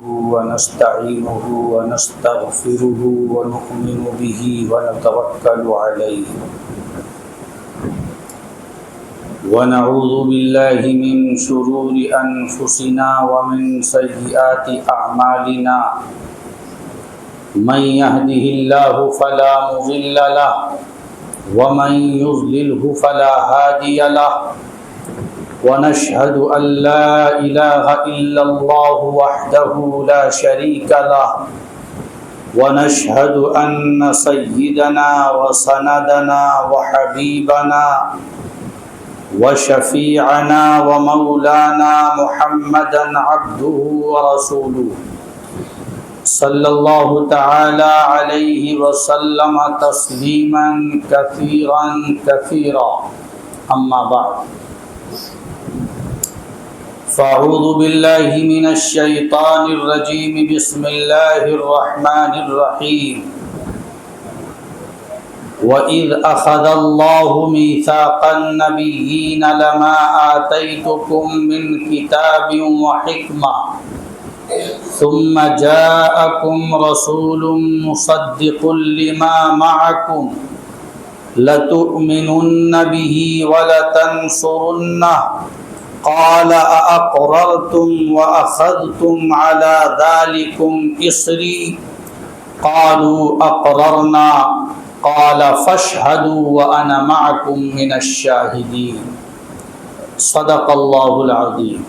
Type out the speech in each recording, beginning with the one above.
ونستعينه ونستغفره ونؤمن به ونتوكل عليه ونعوذ بالله من شرور أنفسنا ومن سيئات أعمالنا من يهده الله فلا مضل له ومن يضلله فلا هادي له ونشهد أن لا إله إلا الله وحده لا شريك له ونشهد أن سيدنا وسندنا وحبيبنا وشفيعنا ومولانا محمدا عبده ورسوله صلى الله تعالى عليه وسلم تسليما كثيرا كثيرا أما بعد فأعوذ بالله من الشيطان الرجيم بسم الله الرحمن الرحيم وَإِذْ أَخَذَ اللَّهُ مِيثَاقَ النَّبِيِّينَ لَمَا آتَيْتُكُم مِّن كِتَابٍ وَحِكْمَةٍ ثُمَّ جَاءَكُمْ رَسُولٌ مُصَدِّقٌ لِّمَا مَعَكُمْ لَتُؤْمِنُنَّ بِهِ وَلَتَنصُرُنَّهُ قال أأقررتم وأخذتم على ذلكم إصري قالوا أقررنا قال فاشهدوا وأنا معكم من الشاهدين صدق الله العظيم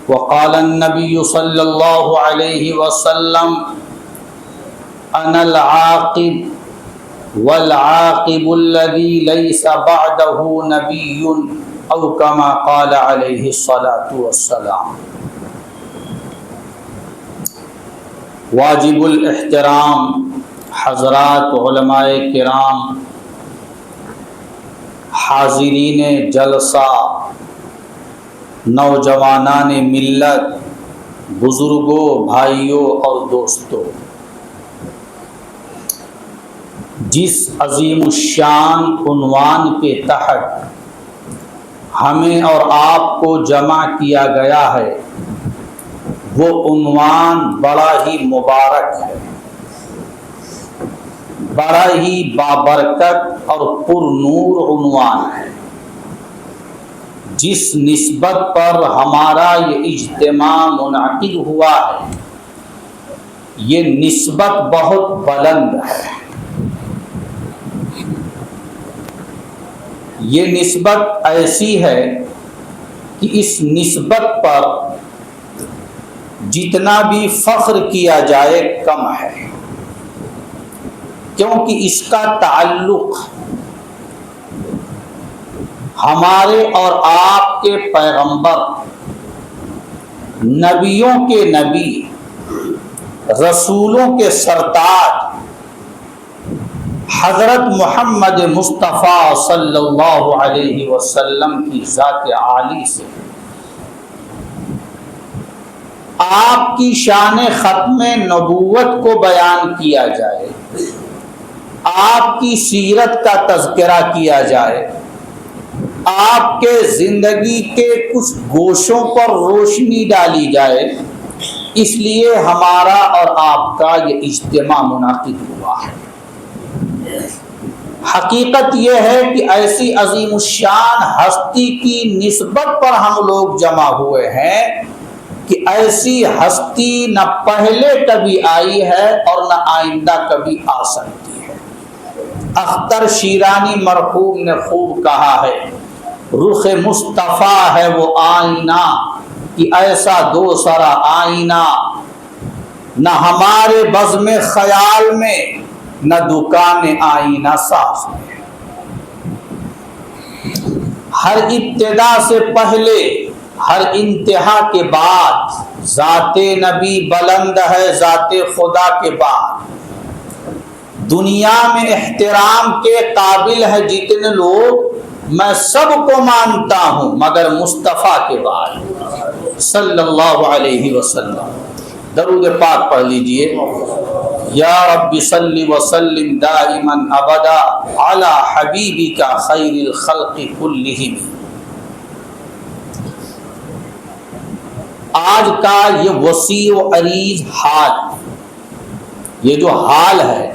وقال النبي صلى الله عليه وسلم أنا العاقب والعاقب الذي ليس بعده نبي او کما قال علیہ الصلاۃ والسلام۔ واجب الاحترام حضرات علماء کرام، حاضرین جلسہ، نوجوانان ملت، بزرگوں، بھائیوں اور دوستوں، جس عظیم الشان عنوان کے تحت ہمیں اور آپ کو جمع کیا گیا ہے، وہ عنوان بڑا ہی مبارک ہے، بڑا ہی بابرکت اور پر نور عنوان ہے۔ جس نسبت پر ہمارا یہ اجتماع منعقد ہوا ہے، یہ نسبت بہت بلند ہے۔ یہ نسبت ایسی ہے کہ اس نسبت پر جتنا بھی فخر کیا جائے کم ہے، کیونکہ اس کا تعلق ہمارے اور آپ کے پیغمبر، نبیوں کے نبی، رسولوں کے سرتاج حضرت محمد مصطفیٰ صلی اللہ علیہ وسلم کی ذات عالی سے۔ آپ کی شان ختم نبوت کو بیان کیا جائے، آپ کی سیرت کا تذکرہ کیا جائے، آپ کے زندگی کے کچھ گوشوں پر روشنی ڈالی جائے، اس لیے ہمارا اور آپ کا یہ اجتماع منعقد ہوا ہے۔ حقیقت یہ ہے کہ ایسی عظیم الشان ہستی کی نسبت پر ہم لوگ جمع ہوئے ہیں کہ ایسی ہستی نہ پہلے کبھی آئی ہے اور نہ آئندہ کبھی آ سکتی ہے۔ اختر شیرانی مرحوم نے خوب کہا ہے، رخ مصطفیٰ ہے وہ آئینہ کہ ایسا دوسرا آئینہ نہ ہمارے بزم خیال میں نہ دکان آئینہ ساز میں۔ ہر ابتدا سے پہلے، ہر انتہا کے بعد ذات نبی بلند ہے ذات خدا کے بعد۔ دنیا میں احترام کے قابل ہے جتنے لوگ، میں سب کو مانتا ہوں مگر مصطفیٰ کے بعد صلی اللہ علیہ وسلم۔ درود پاک پڑھ لیجئے۔ یا رب صلی وسلم دائما ابدا علی حبیبک خیر الخلق کلہم۔ آج کا یہ وسیع و عریض حال، یہ جو حال ہے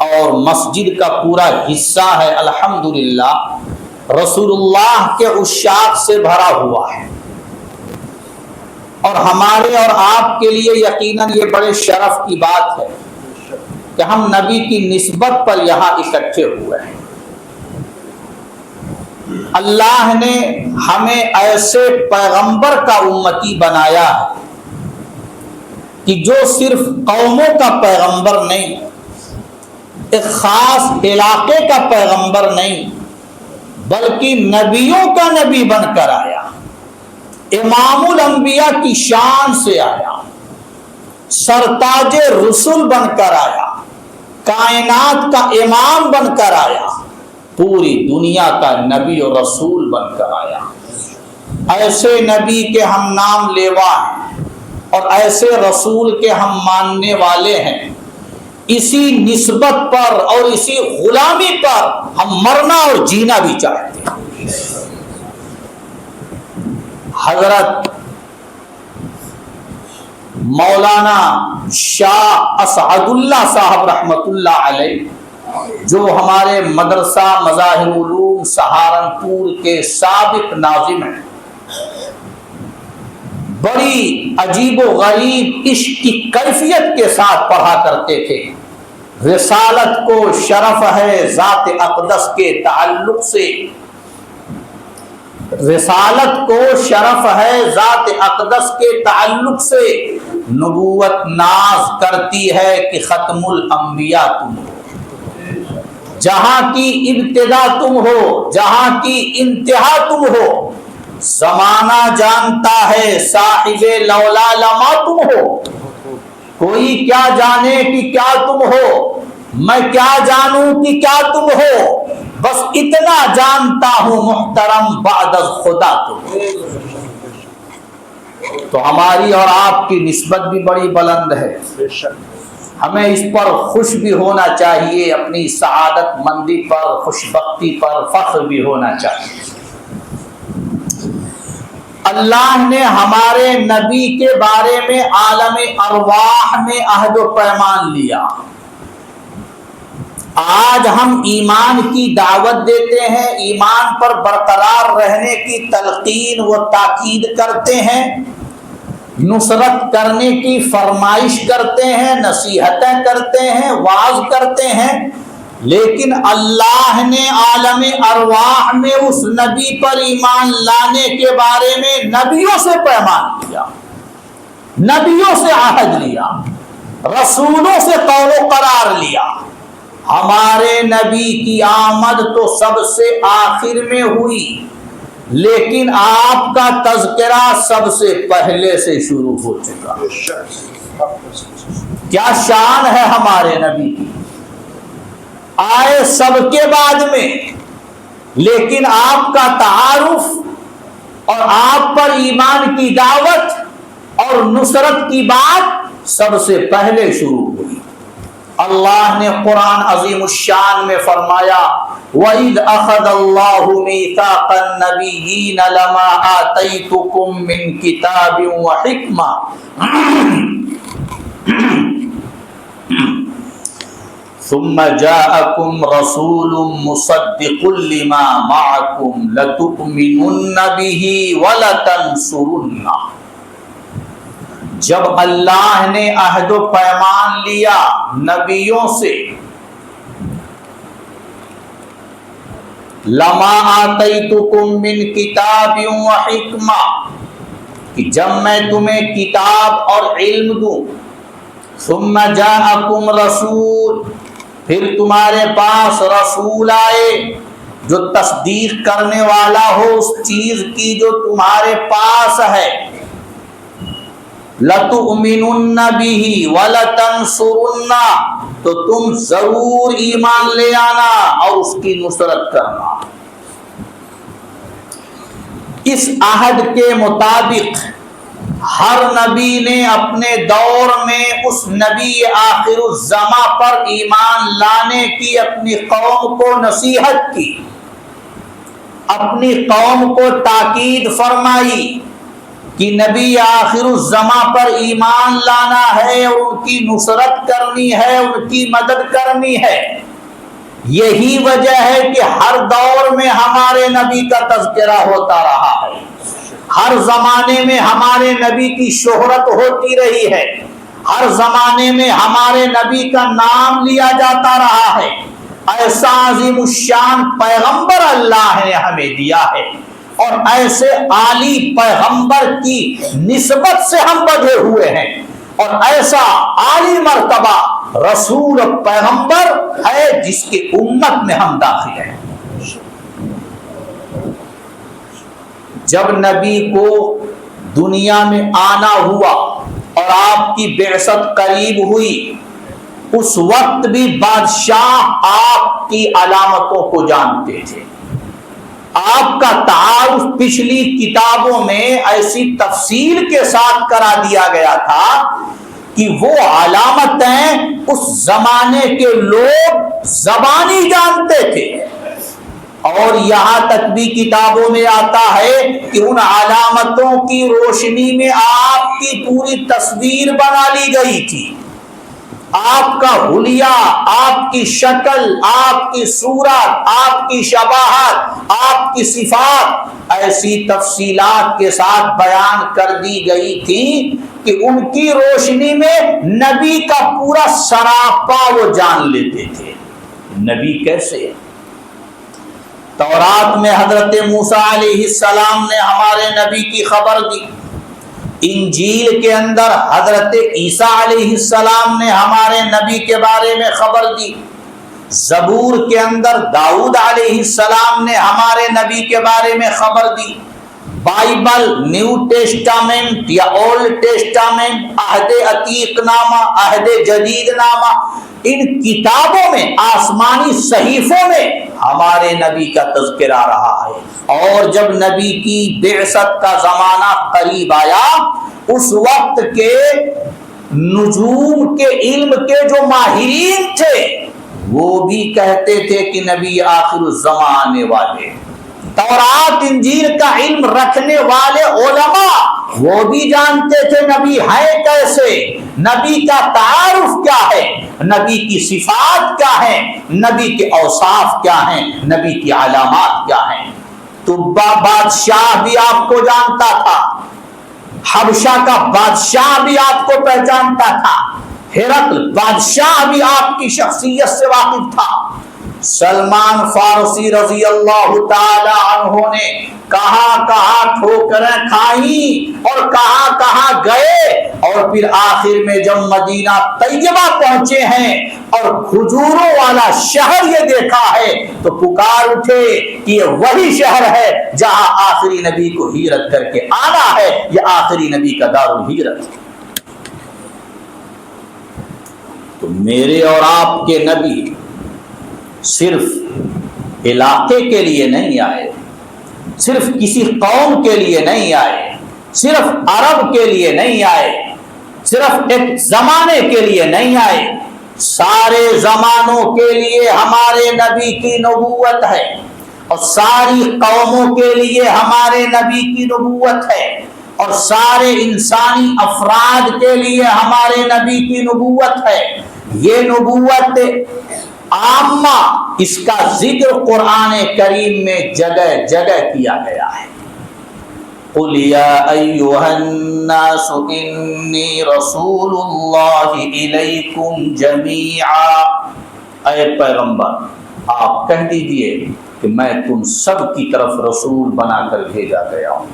اور مسجد کا پورا حصہ ہے، الحمدللہ رسول اللہ کے عشاق سے بھرا ہوا ہے، اور ہمارے اور آپ کے لیے یقیناً یہ بڑے شرف کی بات ہے کہ ہم نبی کی نسبت پر یہاں اکٹھے ہوئے ہیں۔ اللہ نے ہمیں ایسے پیغمبر کا امتی بنایا ہے کہ جو صرف قوموں کا پیغمبر نہیں، ایک خاص علاقے کا پیغمبر نہیں، بلکہ نبیوں کا نبی بن کر آیا، امام الانبیاء کی شان سے آیا، سرتاج رسول بن کر آیا، کائنات کا امام بن کر آیا، پوری دنیا کا نبی اور رسول بن کر آیا۔ ایسے نبی کے ہم نام لیوا ہیں اور ایسے رسول کے ہم ماننے والے ہیں، اسی نسبت پر اور اسی غلامی پر ہم مرنا اور جینا بھی چاہتے ہیں۔ حضرت مولانا شاہ اسعد اللہ صاحب رحمت اللہ علیہ، جو ہمارے مدرسہ مظاہر علوم سہارنپور کے سابق ناظم ہیں، بڑی عجیب و غریب عشق کی کیفیت کے ساتھ پڑھا کرتے تھے۔ رسالت کو شرف ہے ذات اقدس کے تعلق سے، رسالت کو شرف ہے ذات اقدس کے تعلق سے، نبوت ناز کرتی ہے کہ ختم الانبیاء تم ہو، جہاں کی ابتدا تم ہو، جہاں کی انتہا تم ہو، زمانہ جانتا ہے صاحب لولا لما تم ہو، کوئی کیا جانے کہ کیا تم ہو، میں کیا جانوں کہ کیا تم ہو، بس اتنا جانتا ہوں محترم بعد از خدا تم ہو۔ تو ہماری اور آپ کی نسبت بھی بڑی بلند ہے، ہمیں اس پر خوش بھی ہونا چاہیے، اپنی سعادت مندی پر، خوش بختی پر فخر بھی ہونا چاہیے۔ اللہ نے ہمارے نبی کے بارے میں عالم ارواح میں عہد و پیمان لیا۔ آج ہم ایمان کی دعوت دیتے ہیں، ایمان پر برقرار رہنے کی تلقین و تاکید کرتے ہیں، نصرت کرنے کی فرمائش کرتے ہیں، نصیحتیں کرتے ہیں، وعظ کرتے ہیں، لیکن اللہ نے عالم ارواح میں اس نبی پر ایمان لانے کے بارے میں نبیوں سے پیمان لیا، نبیوں سے عہد لیا، رسولوں سے قول و قرار لیا۔ ہمارے نبی کی آمد تو سب سے آخر میں ہوئی، لیکن آپ کا تذکرہ سب سے پہلے سے شروع ہو چکا۔ کیا شان ہے ہمارے نبی کی، آئے سب کے بعد میں، لیکن آپ کا تعارف اور آپ پر ایمان کی دعوت اور نصرت کی بات سب سے پہلے شروع ہوئی۔ اللہ نے قرآن عظیم الشان میں فرمایا وَإِذْ أَخَذَ اللَّهُ مِيثَاقَ النَّبِيِّينَ لَمَا آتَيْتُكُم مِّن كِتَابٍ وَحِكْمَةٍ ثُمَّ جَاءَكُمْ رَسُولٌ مُصَدِّقٌ لِّمَا مَعَكُمْ لَتُؤْمِنُنَّ بِهِ وَلَتَنصُرُنَّهُ۔ جب اللہ نے عہد و پیمان لیا نبیوں سے، لما آتیتکم من کتاب و حکمہ، کہ جب میں تمہیں کتاب اور علم دوں، ثم جاءکم رسول، پھر تمہارے پاس رسول آئے جو تصدیق کرنے والا ہو اس چیز کی جو تمہارے پاس ہے، لَتُؤْمِنُنَّ بِهِ وَلَتَنْصُرُنَّ، تو تم ضرور ایمان لے آنا اور اس کی نصرت کرنا۔ اس عہد کے مطابق ہر نبی نے اپنے دور میں اس نبی آخر الزماں پر ایمان لانے کی اپنی قوم کو نصیحت کی، اپنی قوم کو تاکید فرمائی کہ نبی آخر الزماں پر ایمان لانا ہے، ان کی نصرت کرنی ہے، ان کی مدد کرنی ہے۔ یہی وجہ ہے کہ ہر دور میں ہمارے نبی کا تذکرہ ہوتا رہا ہے، ہر زمانے میں ہمارے نبی کی شہرت ہوتی رہی ہے، ہر زمانے میں ہمارے نبی کا نام لیا جاتا رہا ہے۔ ایسا عظیم الشان پیغمبر اللہ نے ہمیں دیا ہے، اور ایسے عالی پیغمبر کی نسبت سے ہم بدھے ہوئے ہیں، اور ایسا عالی مرتبہ رسول پیغمبر ہے جس کی امت میں ہم داخل ہیں۔ جب نبی کو دنیا میں آنا ہوا اور آپ کی بعثت قریب ہوئی، اس وقت بھی بادشاہ آپ کی علامتوں کو جانتے تھے۔ آپ کا تعارف پچھلی کتابوں میں ایسی تفصیل کے ساتھ کرا دیا گیا تھا کہ وہ علامتیں اس زمانے کے لوگ زبانی جانتے تھے، اور یہاں تک بھی کتابوں میں آتا ہے کہ ان علامتوں کی روشنی میں آپ کی پوری تصویر بنا لی گئی تھی۔ آپ کا حلیہ، آپ کی شکل، آپ کی صورت، آپ کی شباہت، آپ کی صفات ایسی تفصیلات کے ساتھ بیان کر دی گئی تھی کہ ان کی روشنی میں نبی کا پورا سراپا وہ جان لیتے تھے۔ نبی کیسے؟ تورات میں حضرت موسیٰ علیہ السلام نے ہمارے نبی کی خبر دی، انجیل کے اندر حضرت عیسیٰ علیہ السلام نے ہمارے نبی کے بارے میں خبر دی، زبور کے اندر داؤد علیہ السلام نے ہمارے نبی کے بارے میں خبر دی، بائبل، نیو ٹیسٹامنٹ یا اولڈ ٹیسٹامنٹ، عہد عتیق نامہ، عہد جدید نامہ، ان کتابوں میں، آسمانی صحیفوں میں ہمارے نبی کا تذکرہ رہا ہے۔ اور جب نبی کی بعثت کا زمانہ قریب آیا، اس وقت کے نجوم کے علم کے جو ماہرین تھے وہ بھی کہتے تھے کہ نبی آخر الزمان آنے والے۔ تورات انجیل کا علم رکھنے والے علماء وہ بھی جانتے تھے نبی ہے کیسے، نبی کا تعارف کیا ہے، نبی کی صفات کیا ہیں، نبی کے اوصاف کیا ہیں، نبی کی علامات کیا ہیں۔ تو بادشاہ بھی آپ کو جانتا تھا، حبشہ کا بادشاہ بھی آپ کو پہچانتا تھا، ہرقل بادشاہ بھی آپ کی شخصیت سے واقف تھا، سلمان فارسی رضی اللہ تعالی عنہ نے کہاں کہاں ٹھوکریں کھائیں اور کہاں کہاں گئے، اور پھر آخر میں جب مدینہ طیبہ پہنچے ہیں اور کھجوروں والا شہر یہ دیکھا ہے تو پکار اٹھے کہ یہ وہی شہر ہے جہاں آخری نبی کو ہجرت کر کے آنا ہے، یہ آخری نبی کا دار الہجرت ہے۔ تو میرے اور آپ کے نبی صرف علاقے کے لیے نہیں آئے، صرف کسی قوم کے لیے نہیں آئے، صرف عرب کے لیے نہیں آئے، صرف ایک زمانے کے لیے نہیں آئے، سارے زمانوں کے لیے ہمارے نبی کی نبوت ہے، اور ساری قوموں کے لیے ہمارے نبی کی نبوت ہے، اور سارے انسانی افراد کے لیے ہمارے نبی کی نبوت ہے۔ یہ نبوت عامہ، اس کا ذکر قرآن کریم میں جگہ جگہ کیا گیا ہے۔ قُلْ يَا أَيُّهَا النَّاسُ إِنِّي رَسُولُ اللَّهِ إِلَيْكُمْ جَمِيعًا، اے پیغمبر آپ کہہ دیجئے کہ میں تم سب کی طرف رسول بنا کر بھیجا گیا ہوں۔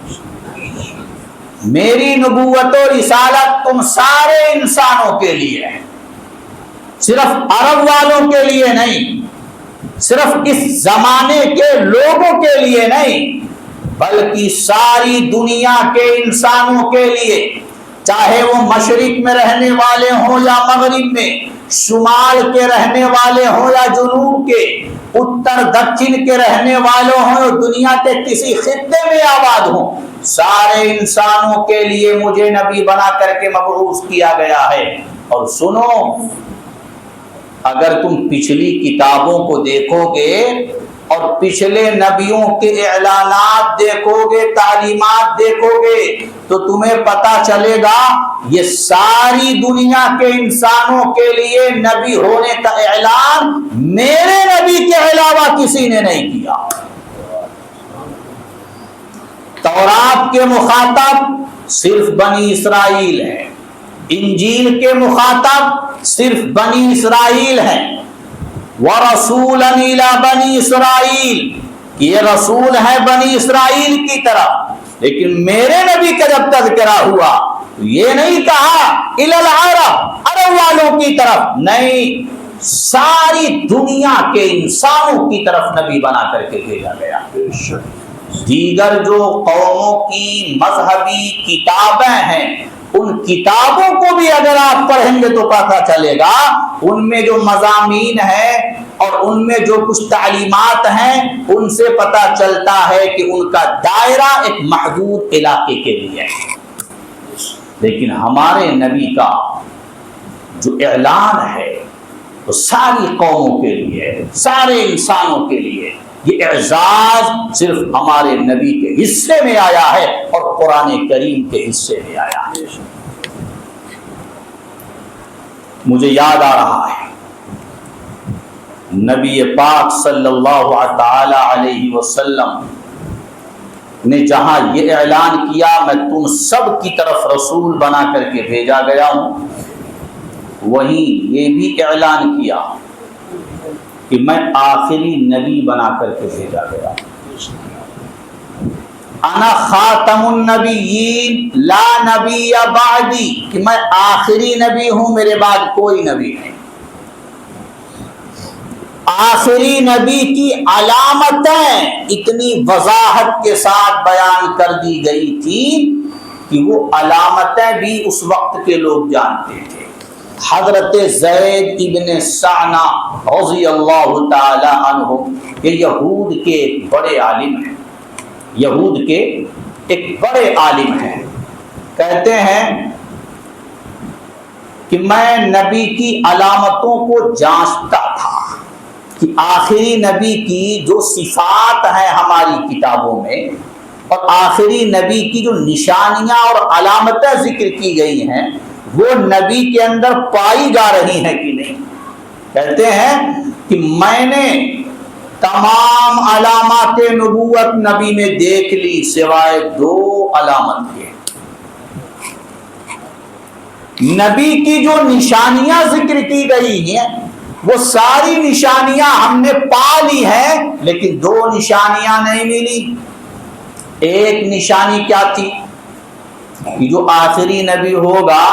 میری نبوت و رسالت تم سارے انسانوں کے لیے ہے، صرف عرب والوں کے لیے نہیں، صرف اس زمانے کے لوگوں کے لیے نہیں، بلکہ ساری دنیا کے انسانوں کے لیے، چاہے وہ مشرق میں رہنے والے ہوں یا مغرب میں، شمال کے رہنے والے ہوں یا جنوب کے، اتر دکن کے رہنے والے ہوں یا دنیا کے کسی خطے میں آباد ہوں، سارے انسانوں کے لیے مجھے نبی بنا کر کے مبعوث کیا گیا ہے۔ اور سنو، اگر تم پچھلی کتابوں کو دیکھو گے اور پچھلے نبیوں کے اعلانات دیکھو گے، تعلیمات دیکھو گے، تو تمہیں پتا چلے گا یہ ساری دنیا کے انسانوں کے لیے نبی ہونے کا اعلان میرے نبی کے علاوہ کسی نے نہیں کیا۔ تورات کے مخاطب صرف بنی اسرائیل ہیں، انجیل کے مخاطب صرف بنی اسرائیل ہیں۔ وَرَسُولًا إِلَىٰ بَنِي إِسْرَائِيلَ، یہ رسول ہے بنی اسرائیل کی طرف، لیکن میرے نبی کا جب تذکرہ ہوا تو یہ نہیں کہا إِلَى الْعَرَبِ، عرب والوں کی طرف، نہیں، ساری دنیا کے انسانوں کی طرف نبی بنا کر کے بھیجا گیا۔ دیگر جو قوموں کی مذہبی کتابیں ہیں، ان کتابوں کو بھی اگر آپ پڑھیں گے تو پتہ چلے گا ان میں جو مضامین ہیں اور ان میں جو کچھ تعلیمات ہیں ان سے پتہ چلتا ہے کہ ان کا دائرہ ایک محدود علاقے کے لیے ہے۔ لیکن ہمارے نبی کا جو اعلان ہے وہ ساری قوموں کے لیے، سارے انسانوں کے لیے۔ یہ اعزاز صرف ہمارے نبی کے حصے میں آیا ہے اور قرآن کریم کے حصے میں آیا ہے۔ مجھے یاد آ رہا ہے نبی پاک صلی اللہ تعالی علیہ وسلم نے جہاں یہ اعلان کیا میں تم سب کی طرف رسول بنا کر کے بھیجا گیا ہوں، وہیں یہ بھی اعلان کیا کہ میں آخری نبی بنا کر کے بھیجا گیا، انا خاتم النبیین لا نبی بعدی، کہ میں آخری نبی ہوں، میرے بعد کوئی نبی نہیں۔ آخری نبی کی علامتیں اتنی وضاحت کے ساتھ بیان کر دی گئی تھی کہ وہ علامتیں بھی اس وقت کے لوگ جانتے تھے۔ حضرت زید ابن سعنہ رضی اللہ تعالی عنہ، یہ یہود کے ایک بڑے عالم ہیں، یہود کے ایک بڑے عالم ہیں، کہتے ہیں کہ میں نبی کی علامتوں کو جانچتا تھا کہ آخری نبی کی جو صفات ہیں ہماری کتابوں میں اور آخری نبی کی جو نشانیاں اور علامتیں ذکر کی گئی ہیں وہ نبی کے اندر پائی جا رہی ہیں کہ نہیں۔ کہتے ہیں کہ میں نے تمام علامات نبوت نبی میں دیکھ لی سوائے 2 علامت کے۔ نبی کی جو نشانیاں ذکر کی گئی ہیں وہ ساری نشانیاں ہم نے پا لی ہیں، لیکن 2 نشانیاں نہیں ملی۔ ایک نشانی کیا تھی کہ جو آخری نبی ہوگا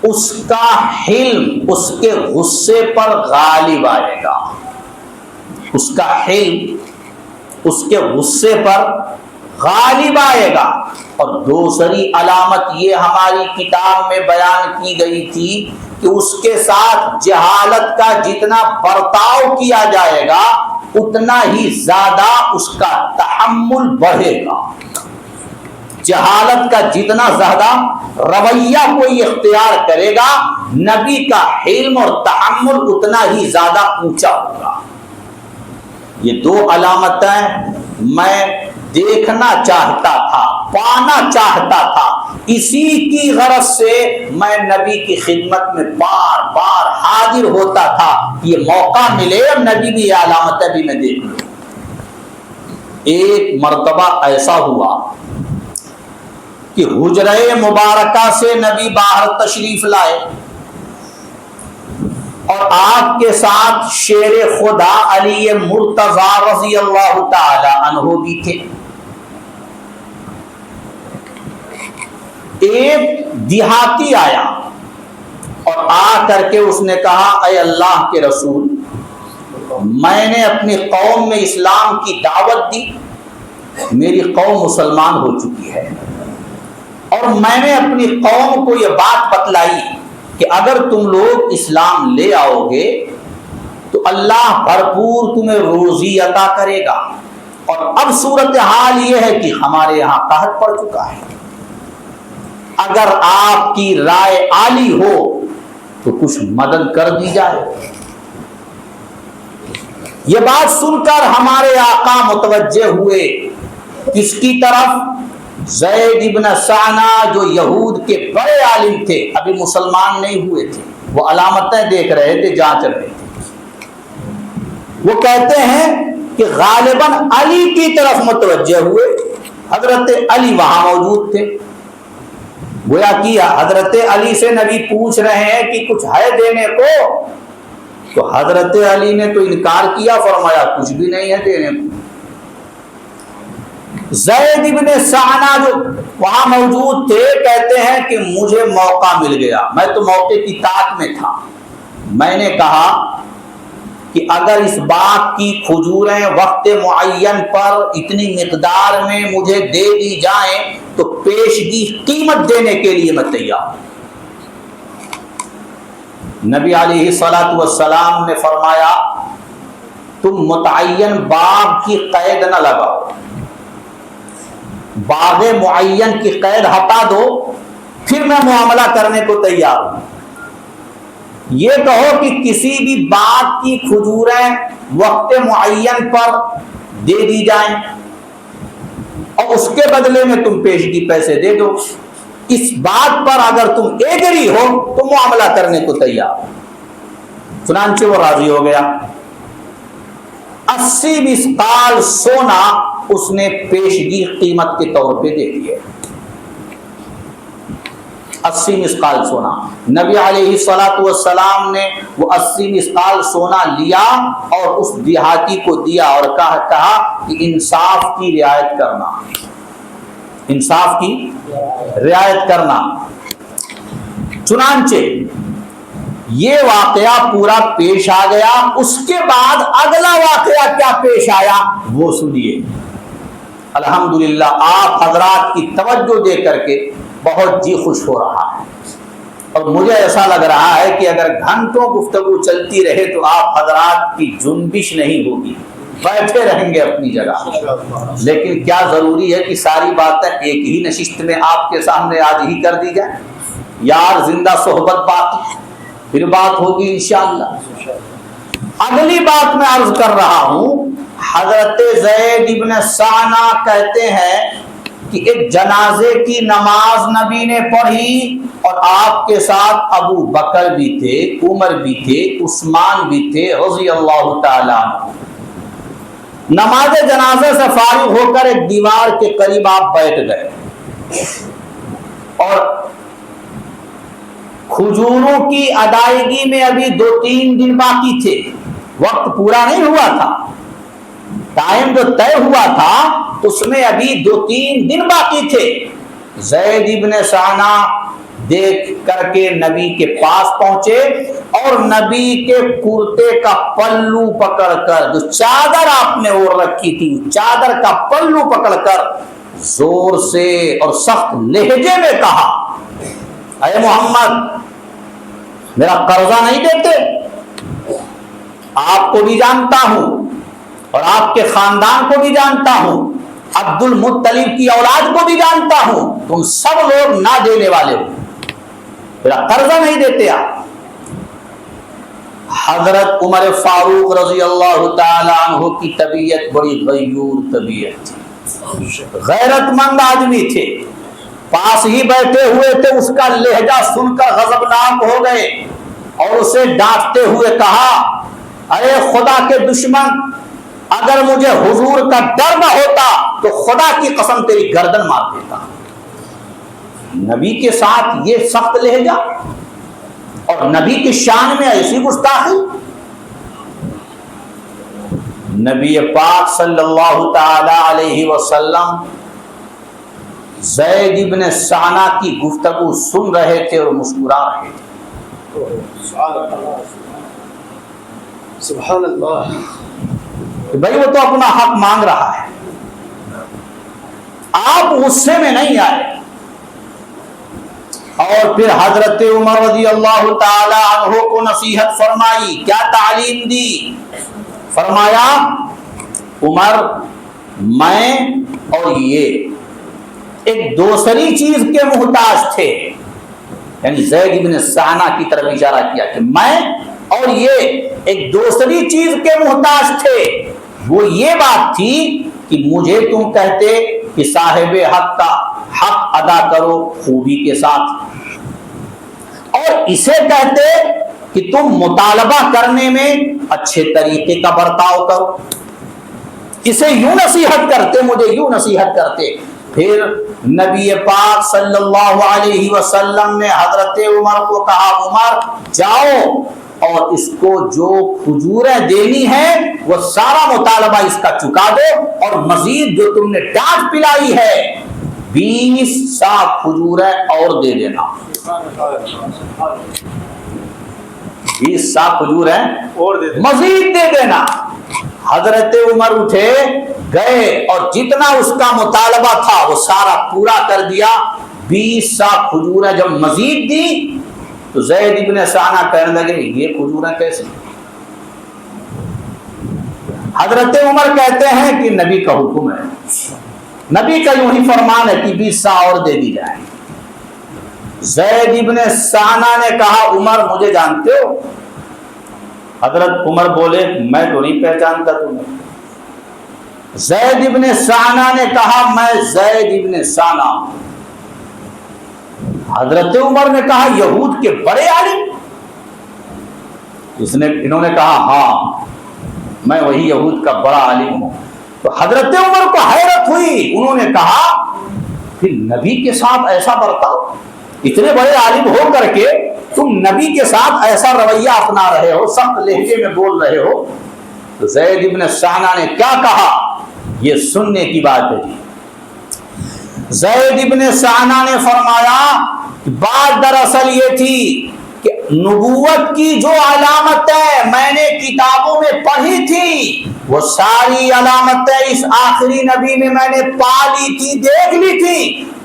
اس کا حلم اس کے غصے پر غالب آئے گا، اس کا حلم اس کے غصے پر غالب آئے گا۔ اور دوسری علامت یہ ہماری کتاب میں بیان کی گئی تھی کہ اس کے ساتھ جہالت کا جتنا برتاؤ کیا جائے گا اتنا ہی زیادہ اس کا تحمل بڑھے گا۔ جہالت کا جتنا زیادہ رویہ کوئی اختیار کرے گا نبی کا حلم اور تحمل اتنا ہی زیادہ اونچا ہوگا۔ یہ 2 علامتیں میں دیکھنا چاہتا تھا، پانا چاہتا تھا، اسی کی غرض سے میں نبی کی خدمت میں بار بار حاضر ہوتا تھا، یہ موقع ملے اور نبی بھی یہ علامتیں بھی میں دیکھ لوں۔ ایک مرتبہ ایسا ہوا کہ حجرہ مبارکہ سے نبی باہر تشریف لائے اور آپ کے ساتھ شیر خدا علی مرتضی رضی اللہ تعالی عنہ بھی تھے۔ ایک دیہاتی آیا اور آ کر کے اس نے کہا اے اللہ کے رسول، میں نے اپنی قوم میں اسلام کی دعوت دی، میری قوم مسلمان ہو چکی ہے، اور میں نے اپنی قوم کو یہ بات بتلائی کہ اگر تم لوگ اسلام لے آؤ گے تو اللہ بھرپور تمہیں روزی عطا کرے گا، اور اب صورتحال یہ ہے کہ ہمارے یہاں قحط پڑ چکا ہے، اگر آپ کی رائے عالی ہو تو کچھ مدد کر دی جائے۔ یہ بات سن کر ہمارے آقا متوجہ ہوئے کس کی طرف؟ زید ابن ثانہ جو یہود کے بڑے عالم تھے، ابھی مسلمان نہیں ہوئے تھے، وہ علامتیں دیکھ رہے تھے، جانچ رہے تھے۔ وہ کہتے ہیں کہ غالباً علی کی طرف متوجہ ہوئے، حضرت علی وہاں موجود تھے۔ گویا کیا حضرت علی سے نبی پوچھ رہے ہیں کہ کچھ ہے دینے کو، تو حضرت علی نے تو انکار کیا، فرمایا کچھ بھی نہیں ہے دینے کو۔ زید ابن ثانہ جو وہاں موجود تھے کہتے ہیں کہ مجھے موقع مل گیا، میں تو موقع کی طاق میں تھا، میں نے کہا کہ اگر اس باغ کی کھجوریں وقت معین پر اتنی مقدار میں مجھے دے دی جائیں تو پیشگی قیمت دینے کے لیے میں تیار ہوں۔ نبی علیہ الصلوۃ والسلام نے فرمایا تم متعین باغ کی قید نہ لگاؤ، باغ معین کی قید ہٹا دو، پھر میں معاملہ کرنے کو تیار ہوں۔ یہ کہو کہ کسی بھی باغ کی کھجوریں وقت معین پر دے دی جائیں اور اس کے بدلے میں تم پیشگی پیسے دے دو، اس بات پر اگر تم ایگری ہو تو معاملہ کرنے کو تیار ہو۔ چنانچہ وہ راضی ہو گیا۔ 80 مثقال سونا اس نے پیشگی قیمت کے طور پہ دے دیے، 80 مثقال سونا۔ نبی علیہ الصلوۃ والسلام نے وہ 80 مثقال سونا لیا اور اس دیہاتی کو دیا اور کہا کہ انصاف کی رعایت کرنا، انصاف کی رعایت کرنا۔ چنانچہ یہ واقعہ پورا پیش آ گیا۔ اس کے بعد اگلا واقعہ کیا پیش آیا وہ سنیے۔ الحمدللہ آپ حضرات کی توجہ دے کر کے بہت جی خوش ہو رہا ہے، اور مجھے ایسا لگ رہا ہے کہ اگر گھنٹوں گفتگو چلتی رہے تو آپ حضرات کی جنبش نہیں ہوگی، بیٹھے رہیں گے اپنی جگہ۔ لیکن کیا ضروری ہے کہ ساری باتیں ایک ہی نشست میں آپ کے سامنے آج ہی کر دی جائیں؟ یار زندہ صحبت باقی، پھر بات ہوگی انشاءاللہ۔ اگلی بات میں عرض کر رہا ہوں، حضرت زید ابن ثانہ کہتے ہیں کہ ایک جنازے کی نماز نبی نے پڑھی اور آپ کے ساتھ ابو بکر بھی تھے، عمر بھی تھے، عثمان بھی تھے رضی اللہ تعالیٰ عنہ۔ نماز جنازے سے فارغ ہو کر ایک دیوار کے قریب آپ بیٹھ گئے اور کھجوروں کی ادائیگی میں ابھی 2-3 دن باقی تھے، وقت پورا نہیں ہوا تھا، ٹائم جو طے ہوا تھا اس میں ابھی 2-3 دن باقی تھے۔ زید ابن ثانہ دیکھ کر کے نبی کے پاس پہنچے اور نبی کے کرتے کا پلو پکڑ کر، جو چادر آپ نے اوڑھ رکھی تھی، چادر کا پلو پکڑ کر زور سے اور سخت لہجے میں کہا، اے محمد میرا قرضہ نہیں دیتے؟ آپ کو بھی جانتا ہوں اور آپ کے خاندان کو بھی جانتا ہوں، عبد المطلب کی اولاد کو بھی جانتا ہوں، تم سب لوگ نہ دینے والے ہو، میرا قرضہ نہیں دیتے آپ۔ حضرت عمر فاروق رضی اللہ تعالی عنہ کی طبیعت بڑی غیور طبیعت تھی، غیرت مند آدمی تھے، پاس ہی بیٹھے ہوئے تھے، اس کا لہجہ سن کر غضبناک ہو گئے اور اسے ڈانٹتے ہوئے کہا، ارے خدا کے دشمن، اگر مجھے حضور کا ڈر نہ ہوتا تو خدا کی قسم تیری گردن مار دیتا۔ نبی کے ساتھ یہ سخت لہجہ اور نبی کی شان میں ایسی گستاخی۔ نبی پاک صلی اللہ تعالی علیہ وسلم زید ابن ثانہ کی گفتگو سن رہے تھے اور مسکرا رہے تھے۔ سبحان اللہ۔ بھائی وہ تو اپنا حق مانگ رہا ہے، آپ غصے میں نہیں آئے۔ اور پھر حضرت عمر رضی اللہ تعالی عنہ کو نصیحت فرمائی، کیا تعلیم دی؟ فرمایا عمر، میں اور یہ ایک دوسری چیز کے محتاج تھے، یعنی زید بن ثانہ کی طرف اشارہ کیا کہ میں اور یہ ایک دوسری چیز کے محتاج تھے، وہ یہ بات تھی کہ مجھے تم کہتے کہ صاحب حق کا حق ادا کرو خوبی کے ساتھ، اور اسے کہتے کہ تم مطالبہ کرنے میں اچھے طریقے کا برتاؤ کرو، اسے یوں نصیحت کرتے، مجھے یوں نصیحت کرتے۔ پھر نبی پاک صلی اللہ علیہ وسلم نے حضرت عمر کو کہا، عمر جاؤ اور اس کو جو کھجوریں دینی ہیں وہ سارا مطالبہ اس کا چکا دو، اور مزید جو تم نے ڈانٹ پلائی ہے 20 سا کھجوریں اور دے دینا، 20 سا کھجوریں اور مزید دے دینا۔ حضرت عمر اٹھے گئے اور جتنا اس کا مطالبہ تھا وہ سارا پورا کر دیا، 20 سا کھجوریں جب مزید دی تو زید ابن ثانہ کہنے لگے یہ کھجوریں کیسے؟ حضرت عمر کہتے ہیں کہ نبی کا حکم ہے، نبی کا یوں ہی فرمان ہے کہ 20 سا اور دے دی جائے۔ زید ابن ثانہ نے کہا، عمر مجھے جانتے ہو؟ حضرت عمر بولے، میں تو نہیں پہچانتا تمہیں۔ زید ابن ثانہ نے کہا، میں زید ابن ثانہ ہوں۔ حضرت عمر نے کہا، یہود کے بڑے عالم؟ انہوں نے کہا، ہاں میں وہی یہود کا بڑا عالم ہوں۔ تو حضرت عمر کو حیرت ہوئی، انہوں نے کہا پھر نبی کے ساتھ ایسا برتاؤ، اتنے بڑے عالم ہو کر کے تم نبی کے ساتھ ایسا رویہ اپنا رہے ہو، سخت لہجے میں بول رہے ہو۔ تو زید ابن ثانہ نے کیا کہا یہ سننے کی بات ہے۔ زید ابن ثانہ نے فرمایا بات دراصل یہ تھی کہ نبوت کی جو علامتیں میں نے کتابوں میں پڑھی تھی وہ ساری علامتیں اس آخری نبی میں نے پا لی تھی، دیکھ لی تھی۔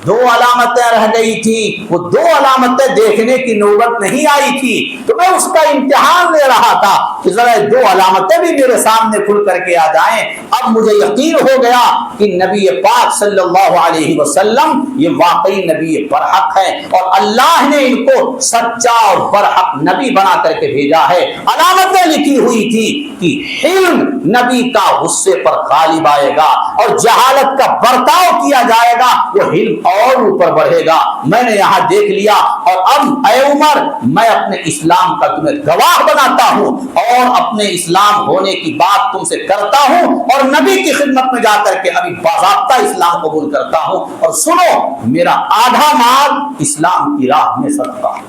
2 علامتیں رہ گئی تھی، وہ 2 علامتیں دیکھنے کی نوبت نہیں آئی تھی، تو میں اس کا امتحان لے رہا تھا کہ ذرا 2 علامتیں بھی میرے سامنے کھل کر کے آ جائیں۔ اب مجھے یقین ہو گیا کہ نبی پاک صلی اللہ علیہ وسلم یہ واقعی نبی برحق ہے، اور اللہ نے ان کو سچا اور برحق نبی بنا کر کے بھیجا ہے۔ علامتیں لکھی ہوئی تھی کہ حلم نبی کا غصے پر غالب آئے گا، اور جہالت کا برتاؤ کیا جائے گا، وہ حلم اور اوپر بڑھے گا۔ میں نے یہاں دیکھ لیا، اور اب اے عمر میں اپنے اسلام کا تمہیں گواہ بناتا ہوں، اور اپنے اسلام ہونے کی بات تم سے کرتا ہوں، اور نبی کی خدمت میں جا کر کے ابھی باضابطہ اسلام قبول کرتا ہوں، اور سنو میرا آدھا مال اسلام کی راہ میں صدقہ ہے۔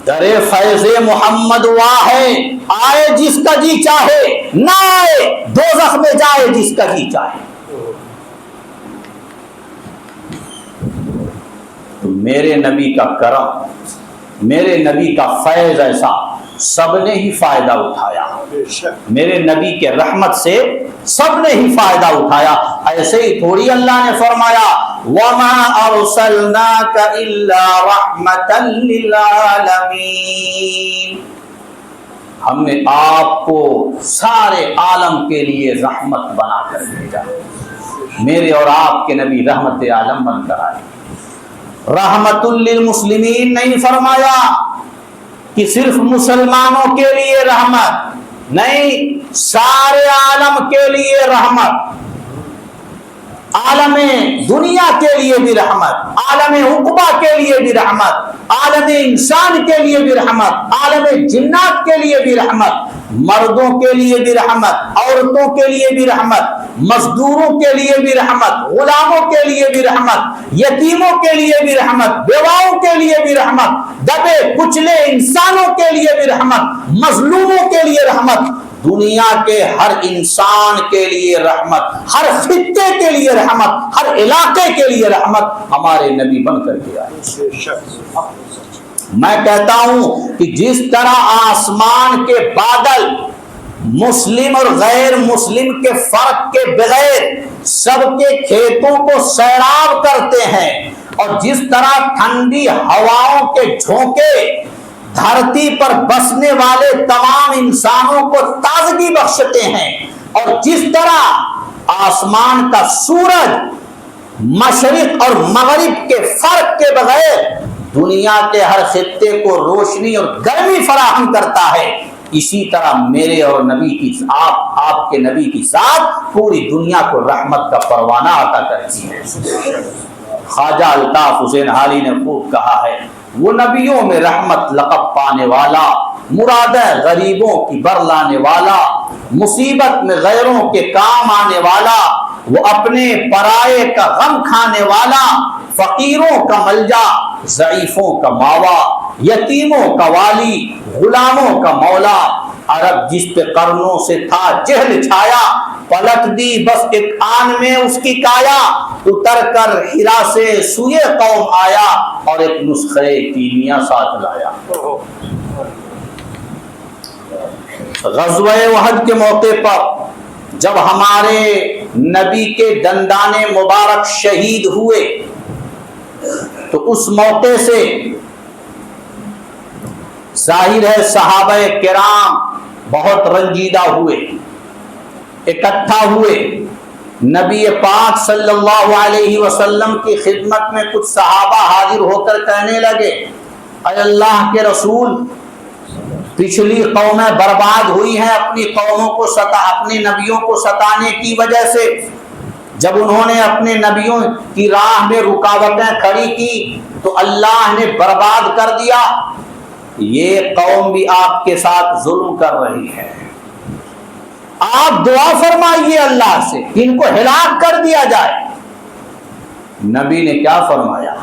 در فیض محمد واہ ہے، آئے جس کا جی چاہے، نہ آئے دوزخ میں جائے جس کا جی چاہے۔ تو میرے نبی کا کرم، میرے نبی کا فیض ایسا سب نے ہی فائدہ اٹھایا، میرے نبی کے رحمت سے سب نے ہی فائدہ اٹھایا۔ ایسے ہی تھوڑی اللہ نے فرمایا وَمَا أَرْسَلْنَاكَ إِلَّا رَحْمَةً لِّلْعَالَمِينَ، ہم نے آپ کو سارے عالم کے لیے رحمت بنا کر بھیجا، میرے اور آپ کے نبی رحمت عالم بن کر آئے۔ رحمت للمسلمین نہیں فرمایا کہ صرف مسلمانوں کے لیے رحمت، نہیں، سارے عالم کے لیے رحمت، عالم دنیا کے لیے بھی رحمت، عالم عقبہ کے لیے بھی رحمت، عالم انسان کے لیے بھی رحمت، عالم جنات کے لیے بھی رحمت، مردوں کے لیے بھی رحمت، عورتوں کے لیے بھی رحمت، مزدوروں کے لیے بھی رحمت، غلاموں کے لیے بھی رحمت، یتیموں کے لیے بھی رحمت، بیواؤں کے لیے بھی رحمت، دبے کچلے انسانوں کے لیے بھی رحمت، مظلوموں کے لیے رحمت، دنیا کے ہر انسان کے لیے رحمت، ہر خطے کے لیے رحمت، ہر علاقے کے لیے رحمت ہمارے نبی بن کر کے آئے۔ میں کہتا ہوں کہ جس طرح آسمان کے بادل مسلم اور غیر مسلم کے فرق کے بغیر سب کے کھیتوں کو سیراب کرتے ہیں، اور جس طرح ٹھنڈی ہواؤں کے جھونکے دھرتی پر بسنے والے تمام انسانوں کو تازگی بخشتے ہیں، اور جس طرح آسمان کا سورج مشرق اور مغرب کے فرق کے بغیر دنیا کے ہر خطے کو روشنی اور گرمی فراہم کرتا ہے، اسی طرح میرے اور نبی کی آپ کے نبی کی ذات پوری دنیا کو رحمت کا پروانہ عطا کرتی ہے۔ خواجہ الطاف حسین حالی نے خوب کہا ہے، وہ نبیوں میں رحمت لقب پانے والا، مرادیں غریبوں کی برلانے والا، مصیبت میں غیروں کے کام آنے والا، وہ اپنے پرائے کا غم کھانے والا، فقیروں کا ملجا، ضعیفوں کا ماوا، یتیموں کا والی، غلاموں کا مولا۔ عرب جس پہ قرنوں سے تھا جہل چھایا، پلٹ دی بس ایک آن میں اس کی کایا، اتر کر ہرا سے سوئے قوم آیا، اور ایک نسخے کیمیا ساتھ لایا۔ غزوہ احد کے موقع پر جب ہمارے نبی کے دندان مبارک شہید ہوئے تو اس موقع سے ظاہر ہے صحابہ کرام بہت رنجیدہ ہوئے، اکٹھا ہوئے، نبی پاک صلی اللہ علیہ وسلم کی خدمت میں کچھ صحابہ حاضر ہو کر کہنے لگے، اے اللہ کے رسول، پچھلی قومیں برباد ہوئی ہیں اپنی قوموں کو اپنے نبیوں کو ستانے کی وجہ سے، جب انہوں نے اپنے نبیوں کی راہ میں رکاوٹیں کھڑی کی تو اللہ نے برباد کر دیا، یہ قوم بھی آپ کے ساتھ ظلم کر رہی ہے، آپ دعا فرمائیے اللہ سے کہ ان کو ہلاک کر دیا جائے۔ نبی نے کیا فرمایا؟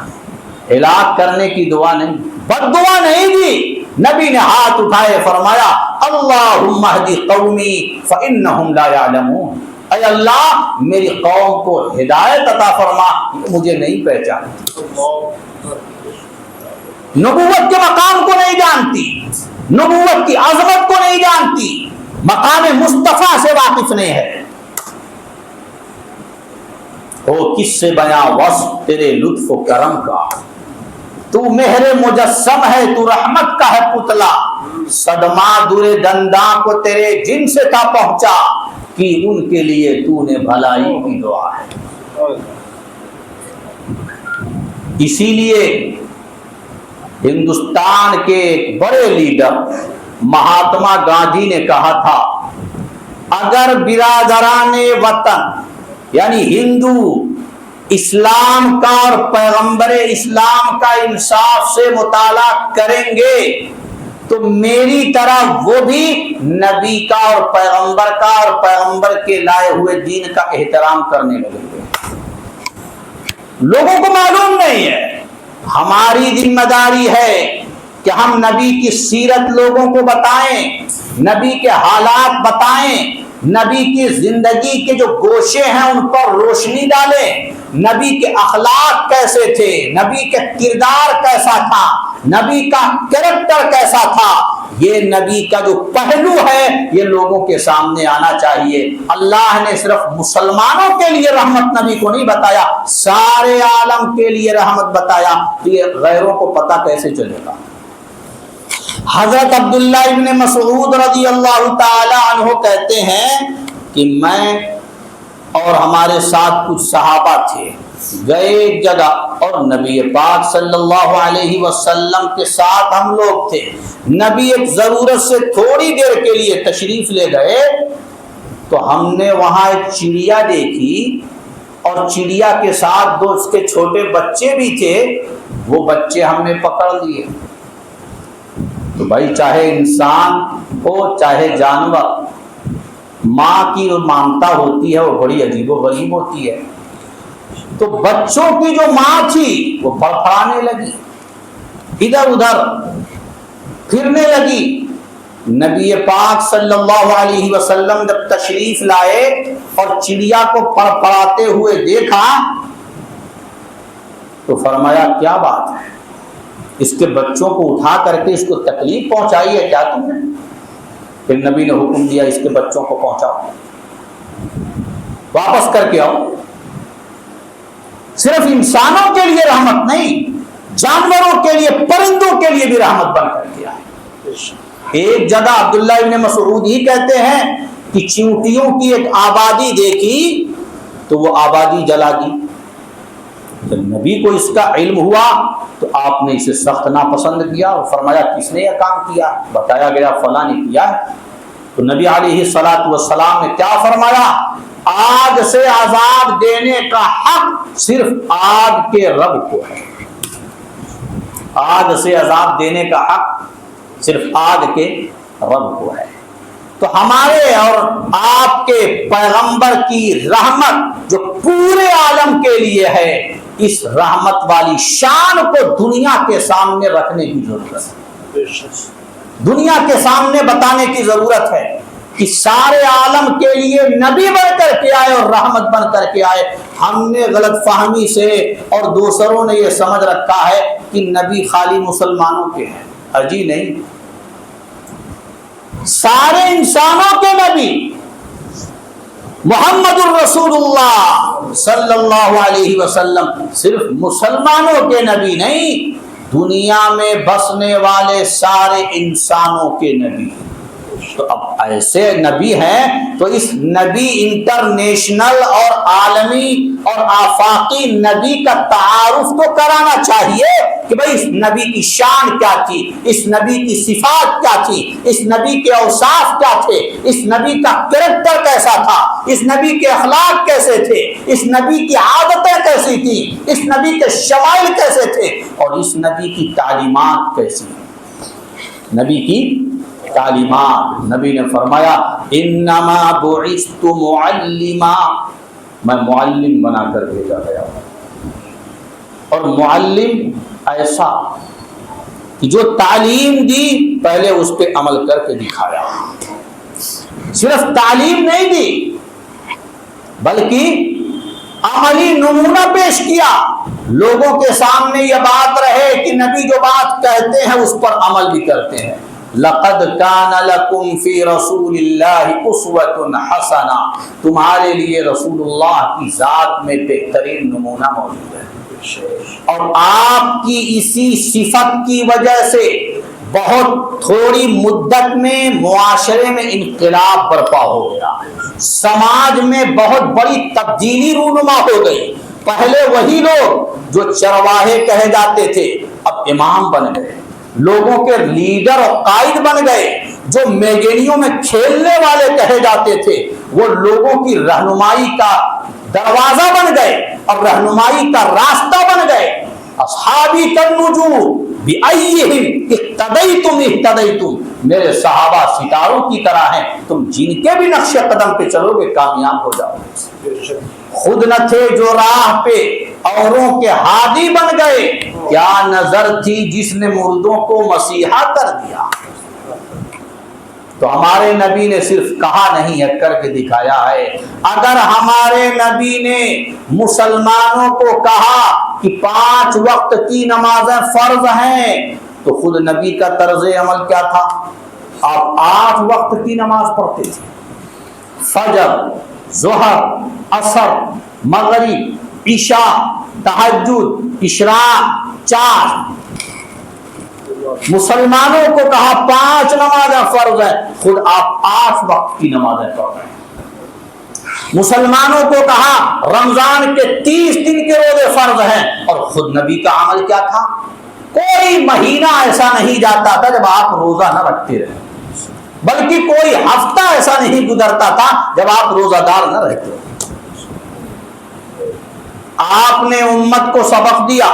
ہلاک کرنے کی دعا نہیں، بد دعا نہیں دی۔ نبی نے ہاتھ اٹھائے، فرمایا اللہم اہدی قومی فانہم لا یعلمون، اے اللہ میری قوم کو ہدایت عطا فرما، مجھے نہیں پہچانتی، نبوت کے مقام کو نہیں جانتی، نبوت کی عظمت کو نہیں جانتی، مقام مصطفیٰ سے واقف نہیں ہے۔ او کس سے بیاں وصف تیرے لطف و کرم کا، تو مہر مجسم ہے، تو رحمت کا ہے پتلا، صدمہ دور دنداں کو تیرے جن سے تھا پہنچا، کہ ان کے لیے تو نے بھلائی کی دعا ہے۔ اسی لیے ہندوستان کے ایک بڑے لیڈر مہاتما گاندھی نے کہا تھا، اگر برادران وطن یعنی ہندو اسلام کا اور پیغمبر اسلام کا انصاف سے مطالعہ کریں گے تو میری طرح وہ بھی نبی کا اور پیغمبر کے لائے ہوئے دین کا احترام کرنے لگیں گے۔ لوگوں کو معلوم نہیں ہے، ہماری ذمہ داری ہے کہ ہم نبی کی سیرت لوگوں کو بتائیں، نبی کے حالات بتائیں، نبی کی زندگی کے جو گوشے ہیں ان پر روشنی ڈالیں، نبی کے اخلاق کیسے تھے، نبی کا کردار کیسا تھا، نبی کا کریکٹر کیسا تھا، یہ نبی کا جو پہلو ہے یہ لوگوں کے سامنے آنا چاہیے۔ اللہ نے صرف مسلمانوں کے لیے رحمت نبی کو نہیں بتایا، سارے عالم کے لیے رحمت بتایا، یہ غیروں کو پتہ کیسے چلے گا؟ حضرت عبداللہ ابن مسعود رضی اللہ تعالی عنہ کہتے ہیں کہ میں اور ہمارے ساتھ کچھ صحابہ تھے، گئے ایک جگہ اور نبی پاک صلی اللہ علیہ وسلم کے ساتھ ہم لوگ تھے، نبی ایک ضرورت سے تھوڑی دیر کے لیے تشریف لے گئے تو ہم نے وہاں ایک چڑیا دیکھی اور چڑیا کے ساتھ دو اس کے چھوٹے بچے بھی تھے، وہ بچے ہم نے پکڑ لیے۔ تو بھائی چاہے انسان ہو چاہے جانور، ماں کی جو مامتا ہوتی ہے وہ بڑی عجیب و غریب ہوتی ہے، تو بچوں کی جو ماں تھی وہ پھڑپھڑانے لگی، ادھر ادھر پھرنے لگی۔ نبی پاک صلی اللہ علیہ وسلم جب تشریف لائے اور چڑیا کو پھڑپھڑاتے ہوئے دیکھا تو فرمایا کیا بات ہے، اس کے بچوں کو اٹھا کر کے اس کو تکلیف پہنچائی ہے کیا تم نے؟ پھر نبی نے حکم دیا اس کے بچوں کو پہنچاؤ، واپس کر کے آؤ۔ صرف انسانوں کے لیے رحمت نہیں، جانوروں کے لیے، پرندوں کے لیے بھی رحمت بن کر کے آئے۔ ایک جگہ عبداللہ ابن مسعود ہی کہتے ہیں کہ چیونٹیوں کی ایک آبادی دیکھی تو وہ آبادی جلا دی، جب نبی کو اس کا علم ہوا تو آپ نے اسے سخت ناپسند کیا اور فرمایا کس نے یہ کام کیا؟ بتایا گیا فلاں نے کیا ہے۔ تو نبی علیہ الصلوۃ والسلام نے کیا فرمایا؟ آگ سے عذاب دینے کا حق صرف آگ کے رب کو ہے۔ آگ سے عذاب دینے کا حق صرف آگ کے رب کو ہے۔ تو ہمارے اور آپ کے پیغمبر کی رحمت جو پورے عالم کے لیے ہے، اس رحمت والی شان کو دنیا کے سامنے رکھنے کی ضرورت ہے، دنیا کے سامنے بتانے کی ضرورت ہے کہ سارے عالم کے لیے نبی بن کر کے آئے اور رحمت بن کر کے آئے۔ ہم نے غلط فہمی سے اور دوسروں نے یہ سمجھ رکھا ہے کہ نبی خالی مسلمانوں کے ہیں۔ اجی نہیں، سارے انسانوں کے نبی محمد الرسول اللہ صلی اللہ علیہ وسلم صرف مسلمانوں کے نبی نہیں، دنیا میں بسنے والے سارے انسانوں کے نبی۔ تو اب ایسے نبی ہیں تو اس نبی انٹرنیشنل اور عالمی اور آفاقی نبی کا تعارف تو کرانا چاہیے کہ بھئی اس نبی کی شان کیا تھی، اس نبی کی صفات کیا تھی، اس نبی کے اوصاف کیا تھے، اس نبی کا کریکٹر کیسا تھا، اس نبی کے اخلاق کیسے تھے، اس نبی کی عادتیں کیسی تھیں، اس نبی کے شمائل کیسے تھے، اور اس نبی کی تعلیمات کیسی ہیں۔ نبی کی تعلیمات، نبی نے فرمایا انما بعثت معلما، میں معلم بنا کر بھیجا گیا ہوں۔ اور معلم ایسا کہ جو تعلیم دی پہلے اس پہ عمل کر کے دکھایا، صرف تعلیم نہیں دی بلکہ عملی نمونہ پیش کیا، لوگوں کے سامنے یہ بات رہے کہ نبی جو بات کہتے ہیں اس پر عمل بھی کرتے ہیں۔ لقد کان لکم فی رسول اللہ اسوۃ حسنہ، تمہارے لیے رسول اللہ کی ذات میں بہترین نمونہ موجود ہے، اور آپ کی اسی صفت کی وجہ سے بہت تھوڑی مدت میں معاشرے میں انقلاب برپا ہو گیا، سماج میں بہت بڑی تبدیلی رونما ہو گئی۔ پہلے وہی لوگ جو چرواہے کہے جاتے تھے اب امام بن گئے، لوگوں کے لیڈر اور قائد بن گئے، جو میگنیوں میں کھیلنے والے کہے جاتے تھے وہ لوگوں کی رہنمائی کا دروازہ بن گئے اور رہنمائی کا راستہ بن گئے۔ اصحابی کالنجوم بأیہم اقتدیتم اہتدیتم، میرے صحابہ ستاروں کی طرح ہیں، تم جن کے بھی نقش قدم پہ چلو گے کامیاب ہو جاؤ گے۔ خود نہ تھے جو راہ پہ اوروں کے ہادی بن گئے، کیا نظر تھی جس نے مردوں کو مسیحا کر دیا۔ تو ہمارے نبی نے صرف کہا نہیں ہے، کر کے دکھایا ہے۔ اگر ہمارے نبی نے مسلمانوں کو کہا کہ 5 وقت کی نمازیں فرض ہیں تو خود نبی کا طرز عمل کیا تھا؟ آپ 8 وقت کی نماز پڑھتے تھے، فجر، ظہر، عصر، مغرب، عشاء، تہجد، اشراق، 4۔ مسلمانوں کو کہا 5 نمازیں فرض ہیں، خود آپ 8 وقت کی نمازیں پڑھ رہے ہیں۔ مسلمانوں کو کہا رمضان کے 30 دن کے روزے فرض ہیں، اور خود نبی کا عمل کیا تھا؟ کوئی مہینہ ایسا نہیں جاتا تھا جب آپ روزہ نہ رکھتے رہے، بلکہ کوئی ہفتہ ایسا نہیں گزرتا تھا جب آپ روزہ دار نہ رہتے۔ آپ نے امت کو سبق دیا،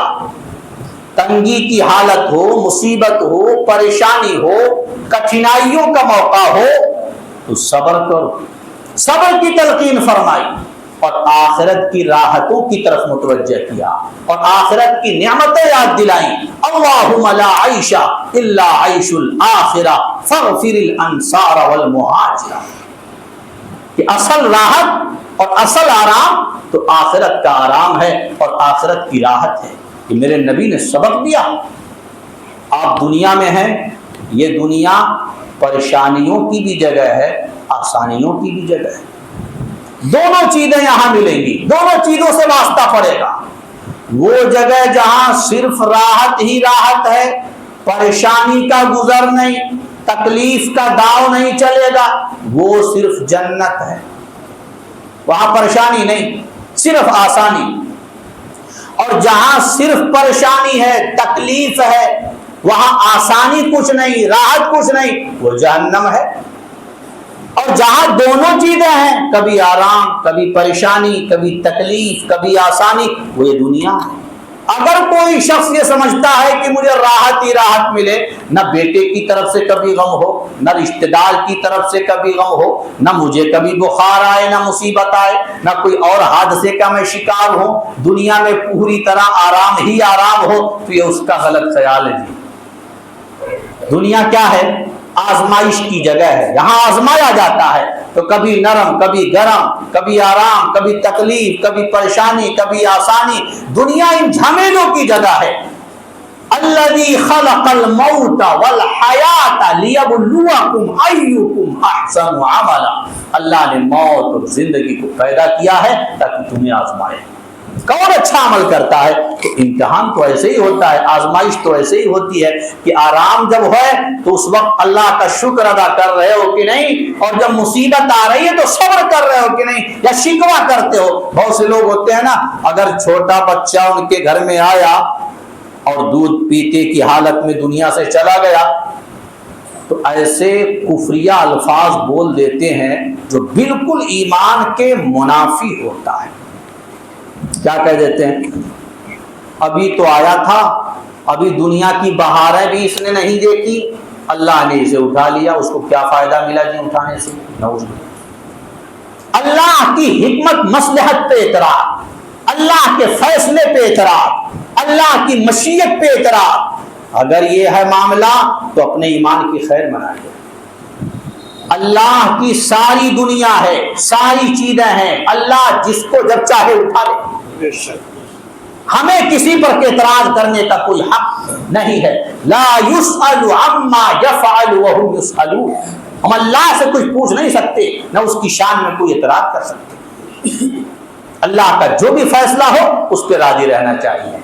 تنگی کی حالت ہو، مصیبت ہو، پریشانی ہو، کٹھنائیوں کا موقع ہو تو صبر کرو، صبر کی تلقین فرمائی، اور آخرت کی راحتوں کی طرف متوجہ کیا، اور آخرت کی نعمتیں یاد دلائیں۔ اللہم لا عیش الا عیش الآخرہ فاغفر الانصار والمہاجرہ، کہ اصل راحت اور اصل آرام تو آخرت کا آرام ہے اور آخرت کی راحت ہے۔ کہ میرے نبی نے سبق دیا، آپ دنیا میں ہیں، یہ دنیا پریشانیوں کی بھی جگہ ہے، آسانیوں کی بھی جگہ ہے، دونوں چیزیں یہاں ملیں گی، دونوں چیزوں سے واسطہ پڑے گا۔ وہ جگہ جہاں صرف راحت ہی راحت ہے، پریشانی کا گزر نہیں، تکلیف کا داؤ نہیں چلے گا، وہ صرف جنت ہے، وہاں پریشانی نہیں، صرف آسانی۔ اور جہاں صرف پریشانی ہے، تکلیف ہے، وہاں آسانی کچھ نہیں، راحت کچھ نہیں، وہ جہنم ہے۔ اور جہاں دونوں چیزیں ہیں، کبھی آرام، کبھی پریشانی، کبھی تکلیف، کبھی آسانی، وہ یہ دنیا ہے۔ اگر کوئی شخص یہ سمجھتا ہے کہ مجھے راحت ہی راحت ملے، نہ بیٹے کی طرف سے کبھی غم ہو، نہ رشتہ دار کی طرف سے کبھی غم ہو، نہ مجھے کبھی بخار آئے، نہ مصیبت آئے، نہ کوئی اور حادثے کا میں شکار ہوں، دنیا میں پوری طرح آرام ہی آرام ہو، تو یہ اس کا غلط خیال ہے جی۔ دنیا کیا ہے؟ آزمائش کی جگہ ہے، یہاں آزمایا جاتا ہے، تو کبھی نرم، کبھی گرم، کبھی آرام، کبھی تکلیف، کبھی پریشانی، کبھی آسانی۔ دنیا ان جھمیلوں کی جگہ ہے۔ الذی خلق الموت والحیات لیبلوکم ایکم احسن عملا۔ اللہ نے موت اور زندگی کو پیدا کیا ہے تاکہ تمہیں آزمائے، کون اچھا عمل کرتا ہے۔ تو امتحان تو ایسے ہی ہوتا ہے، آزمائش تو ایسے ہی ہوتی ہے کہ آرام جب ہے تو اس وقت اللہ کا شکر ادا کر رہے ہو کہ نہیں، اور جب مصیبت آ رہی ہے تو صبر کر رہے ہو کہ نہیں، یا شکوہ کرتے ہو۔ بہت سے لوگ ہوتے ہیں نا، اگر چھوٹا بچہ ان کے گھر میں آیا اور دودھ پیتے کی حالت میں دنیا سے چلا گیا، تو ایسے کفریہ الفاظ بول دیتے ہیں جو بالکل ایمان کے منافی ہوتا ہے۔ کیا کہہ دیتے ہیں؟ ابھی تو آیا تھا، ابھی دنیا کی بہاریں بھی اس نے نہیں دیکھی، اللہ نے اسے اٹھا لیا، اس کو کیا فائدہ ملا جی اٹھانے سے؟ نعوذ باللہ۔ اللہ کی حکمت مصلحت پہ اعتراض، اللہ کے فیصلے پہ اعتراض، اللہ کی مشیت پہ اعتراض۔ اگر یہ ہے معاملہ تو اپنے ایمان کی خیر منائے۔ اللہ کی ساری دنیا ہے، ساری چیزیں ہیں، اللہ جس کو جب چاہے اٹھا لے، ہمیں کسی پر اعتراض کرنے کا کوئی حق نہیں ہے۔ لا يسأل عما يفعل وهم يسألون۔ ہم اللہ سے کچھ پوچھ نہیں سکتے، نہ اس کی شان میں کوئی اعتراض کر سکتے۔ اللہ کا جو بھی فیصلہ ہو اس پہ راضی رہنا چاہیے۔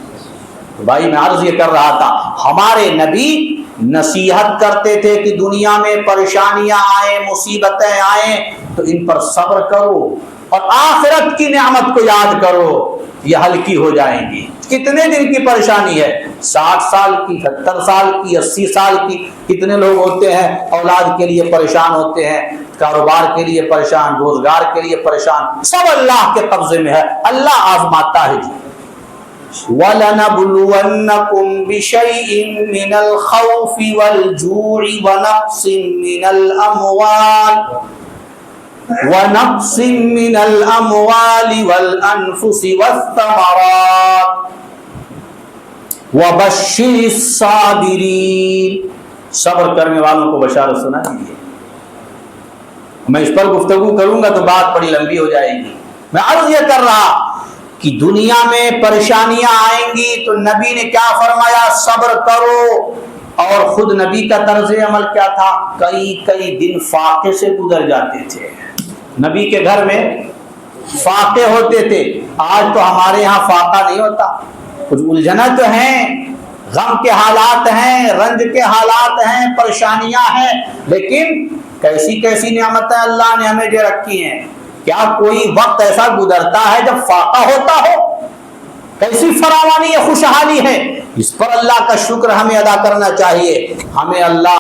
تو بھائی میں عرض یہ کر رہا تھا، ہمارے نبی نصیحت کرتے تھے کہ دنیا میں پریشانیاں آئیں، مصیبتیں آئیں تو ان پر صبر کرو اور آخرت کی نعمت کو یاد کرو، یہ ہلکی ہو جائیں گی۔ کتنے دن کی پریشانی ہے؟ 60 سال کی، 70 سال کی، 80 سال کی۔ کتنے لوگ ہوتے ہیں اولاد کے لیے پریشان ہوتے ہیں، کاروبار کے لیے پریشان، روزگار کے لیے پریشان، سب اللہ کے قبضے میں ہے، اللہ آزماتا ہے جی۔ وَلَنَبْلُوَنَّكُمْ بِشَيْءٍ مِّنَ الْخَوْفِ وَالْجُوعِ وَنَقْصٍ مِّنَ الْأَمْوَالِ وَالْأَنفُسِ وَالثَّمَرَاتِ وَبَشِّرِ الصَّابِرِينَ۔ صبر کرنے والوں کو بشارت سنا دیجیے۔ میں اس پر گفتگو کروں گا تو بات بڑی لمبی ہو جائے گی۔ میں عرض یہ کر رہا کہ دنیا میں پریشانیاں آئیں گی تو نبی نے کیا فرمایا؟ صبر کرو۔ اور خود نبی کا طرز عمل کیا تھا؟ کئی دن فاقے سے گزر جاتے تھے۔ نبی کے گھر میں فاقے ہوتے تھے۔ آج تو ہمارے ہاں فاقہ نہیں ہوتا، کچھ الجھنا تو ہیں، غم کے حالات ہیں، رنج کے حالات ہیں، پریشانیاں ہیں، لیکن کیسی کیسی نعمتیں اللہ نے ہمیں دے رکھی ہیں۔ کیا کوئی وقت ایسا گزرتا ہے جب فاقہ ہوتا ہو؟ کیسی فراوانی ہے، خوشحالی ہے۔ اس پر اللہ کا شکر ہمیں ادا کرنا چاہیے۔ ہمیں اللہ